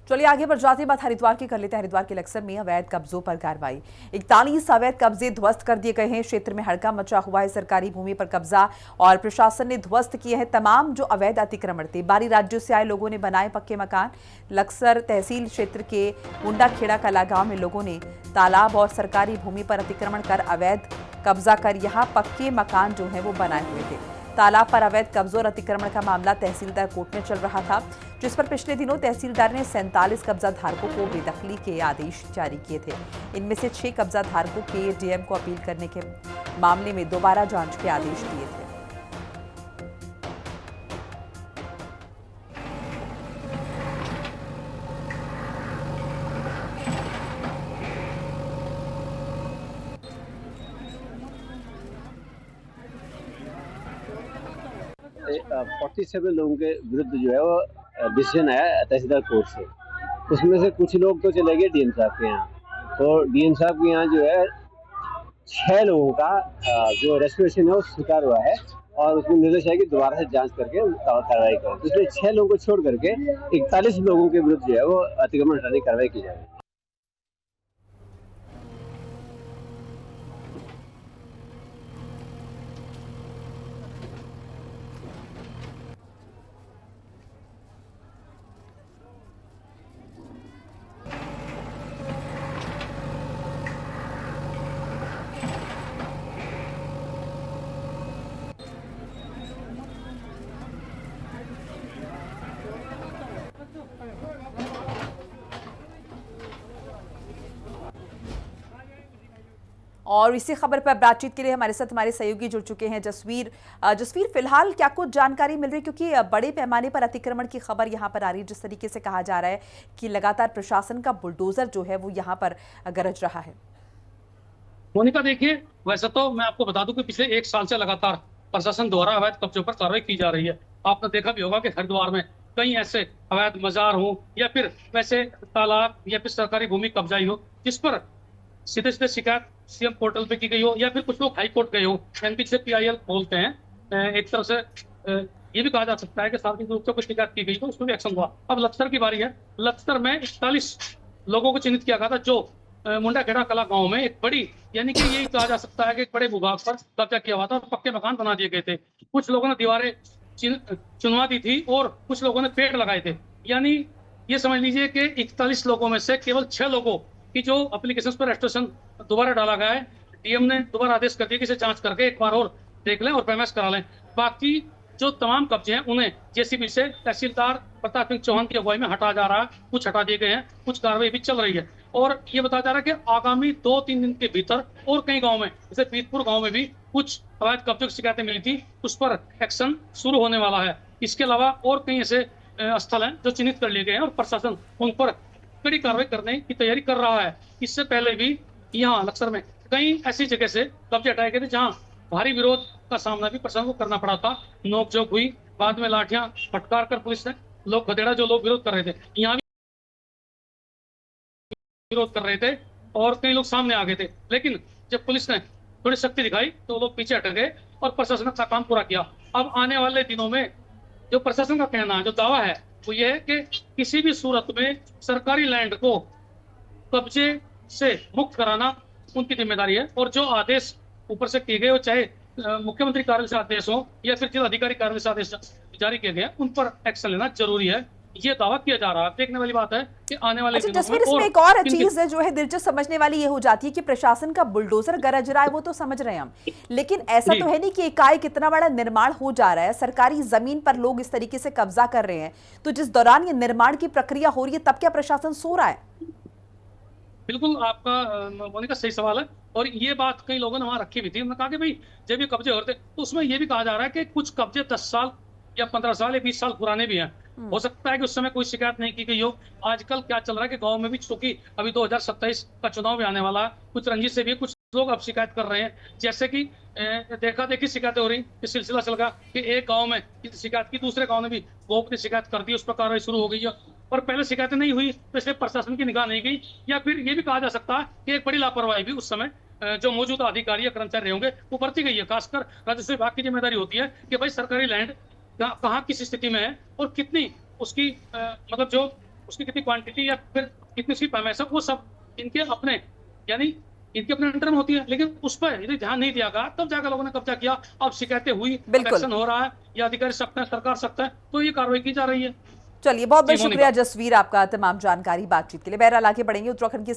चलिए आगे बढ़ जाते हैं, बात हरिद्वार की कर लेते हैं। हरिद्वार के लक्सर में अवैध कब्जों पर कार्रवाई। 41 अवैध कब्जे ध्वस्त कर दिए गए हैं। क्षेत्र में हड़कंप मचा हुआ है। सरकारी भूमि पर कब्जा और प्रशासन ने ध्वस्त किए हैं तमाम जो अवैध अतिक्रमण थे। बाहरी राज्यों से आए लोगों ने बनाए पक्के मकान। लक्सर तहसील क्षेत्र के मुंडाखेड़ा कला गांव में लोगों ने तालाब और सरकारी भूमि पर अतिक्रमण कर अवैध कब्जा कर यहां पक्के मकान जो है वो बनाए हुए थे। तालाब पर अवैध कब्जों और अतिक्रमण का मामला तहसीलदार कोर्ट में चल रहा था, जिस पर पिछले दिनों तहसीलदार ने 47 कब्जा धारकों को बेदखली के आदेश जारी किए थे। इनमें से 6 कब्जा धारकों के डीएम को अपील करने के मामले में दोबारा जांच के आदेश दिए थे। फोर्टी 47 लोगों के विरुद्ध जो है वो डिसीजन आया तहसीलदार कोर्ट से। उसमें से कुछ लोग तो चले गए डीएम साहब के यहाँ, तो डीएम साहब के यहाँ जो है 6 लोगों का जो रेस्टोरेशन है वो स्वीकार हुआ है और उसमें निर्देश है कि दोबारा से जांच करके कार्रवाई करें। इसलिए 6 लोगों को छोड़ करके 41 लोगों के विरुद्ध जो है वो अतिक्रमण हटाने की कार्रवाई की जाएगी। और इसी खबर पर बातचीत के लिए हमारे साथ हमारे सहयोगी जुड़ चुके हैं जसवीर। जसवीर, फिलहाल क्या कुछ जानकारी मिल रही है, क्योंकि बड़े पैमाने पर अतिक्रमण की खबर यहां पर आ रही है, जिस तरीके से कहा जा रहा है कि लगातार प्रशासन का बुलडोजर जो है वो यहां पर गरज रहा है। मोनिका, देखिए, वैसे तो मैं आपको बता दूं कि पिछले 1 साल से लगातार प्रशासन द्वारा अवैध कब्जों पर कार्रवाई की जा रही है। आपने देखा भी होगा कि हरिद्वार में कई ऐसे अवैध मजार हो या फिर वैसे तालाब या फिर सरकारी भूमि कब्जाई हो जिस पर सीधे सीधे शिकायत सीएम पोर्टल पे की गई हो या फिर कुछ लोग हाई कोर्ट गए हो। एनपी से पीआईएल बोलते हैं। एक तरफ से ये भी कहा जा सकता है कि सार्वजनिक रूप से कुछ शिकायत की गई तो उसमें भी एक्शन हुआ। अब लक्सर की बारी है। लक्सर में 41 लोगों को चिन्हित किया गया था जो मुंडाखेड़ा कला गांव में एक बड़ी, यानी कि यही कहा जा सकता है कि एक बड़े भूभाग पर कब्जा किया हुआ था और पक्के मकान बना दिए गए थे। कुछ लोगों ने दीवारें चुनवा दी थी और कुछ लोगों ने पेड़ लगाए थे। यानी ये समझ लीजिए कि 41 लोगों में से केवल 6 लोगों की जो एप्लीकेशन पर रजिस्ट्रेशन दोबारा डाला गया है। डीएम ने दोबारा आदेश कर दिया कि इसे जांच करके एक बार और देख लें और पेमेंट करा लें। बाकी जो तमाम कब्जे हैं उन्हें जेसीबी से तहसीलदार प्रताप सिंह चौहान की अगुवाई में हटा जा रहा है। कुछ हटा दिए गए हैं, कुछ कार्रवाई भी चल रही है और ये बताया जा रहा है कि आगामी 2-3 दिन के भीतर और कई गाँव में, जैसे पीतपुर गाँव में भी कुछ अवैध कब्जों की शिकायतें मिली थी, उस पर एक्शन शुरू होने वाला है। इसके अलावा और कई ऐसे स्थल हैं जो चिन्हित कर लिए गए हैं और प्रशासन उन पर कड़ी कार्रवाई करने की तैयारी कर रहा है। इससे पहले भी यहाँ लक्सर में कई ऐसी जगह से कब्जे हटाए गए थे जहाँ भारी विरोध का सामना भी प्रशासन को करना पड़ा था। नोकझोंक हुई, बाद में लाठियां फटकार कर पुलिस ने लोग खदेड़ा जो लोग विरोध कर रहे थे। यहाँ भी विरोध कर रहे थे और कई लोग सामने आ गए थे, लेकिन जब पुलिस ने थोड़ी शक्ति दिखाई तो लोग पीछे हट गए और प्रशासन ने अपना काम पूरा किया। अब आने वाले दिनों में जो प्रशासन का कहना है, जो दावा है, वो ये है कि किसी भी सूरत में सरकारी लैंड को कब्जे से मुक्त कराना उनकी जिम्मेदारी है और जो आदेश ऊपर से किए गए हो, चाहे मुख्यमंत्री कार्यालय से आदेश हो या फिर जिलाधिकारी कार्यालय से आदेश जारी किए गए, उन पर एक्शन लेना जरूरी है। ये दावा किया जा रहा है। देखने वाली बात है कि आने वाले अच्छा दिनों जसवीर, में इसमें एक और चीज जो है दिलचस्प समझने वाली ये हो जाती है कि प्रशासन का बुलडोजर गरज रहा है, वो तो समझ रहे हैं हम, लेकिन ऐसा तो है नहीं कि एकाएक इतना बड़ा निर्माण हो जा रहा है, सरकारी जमीन पर लोग इस तरीके से कब्जा कर रहे हैं, तो जिस दौरान ये निर्माण की प्रक्रिया हो रही है तब क्या प्रशासन सो रहा है? बिल्कुल आपका मोनिका सही सवाल है और ये बात कई लोगों ने वहां रखी भी थी। उन्होंने कहा कि भाई जब ये कब्जे हो रहे थे तो उसमें ये भी कहा जा रहा है कि कुछ कब्जे 10 साल या 15 साल या 20 साल पुराने भी हैं। हो सकता है कि उस समय कोई शिकायत नहीं की गई हो। आजकल क्या चल रहा है कि गांव में भी, चूंकि अभी 2027 का चुनाव भी आने वाला है, कुछ रंजिश से भी कुछ लोग अब शिकायत कर रहे हैं। जैसे कि देखा देखी शिकायतें हो रही, इस सिलसिला चल गया कि एक गाँव में शिकायत की, दूसरे गाँव ने भी गोप की शिकायत कर दी, उस पर कार्रवाई शुरू हो गई है और पहले शिकायतें नहीं हुई तो इसलिए प्रशासन की निगाह नहीं गई। या फिर ये भी कहा जा सकता है कि एक बड़ी लापरवाही भी उस समय जो मौजूदा अधिकारी या कर्मचारी रहे होंगे वो बरती गई है। खासकर राजस्व विभाग की जिम्मेदारी होती है कि भाई सरकारी लैंड कहाँ किस स्थिति में है और कितनी उसकी मतलब जो उसकी कितनी क्वांटिटी या फिर कितनी उसकी पैमाइश है, वो सब इनके अपने यानी इनके अपने अंडर में होती है। लेकिन उस पर यदि ध्यान नहीं दिया गया, तब जाकर लोगों ने कब्जा किया। अब शिकायतें हुई, अब बिल्कुल। एक्शन हो रहा है, या अधिकारी सख्त है, सरकार सख्त है, तो ये कार्रवाई की जा रही है। चलिए, बहुत बहुत जी, मोनिका। शुक्रिया जसवीर आपका तमाम जानकारी बातचीत के लिए। बहरहाल आगे बढ़ेंगे उत्तराखंड की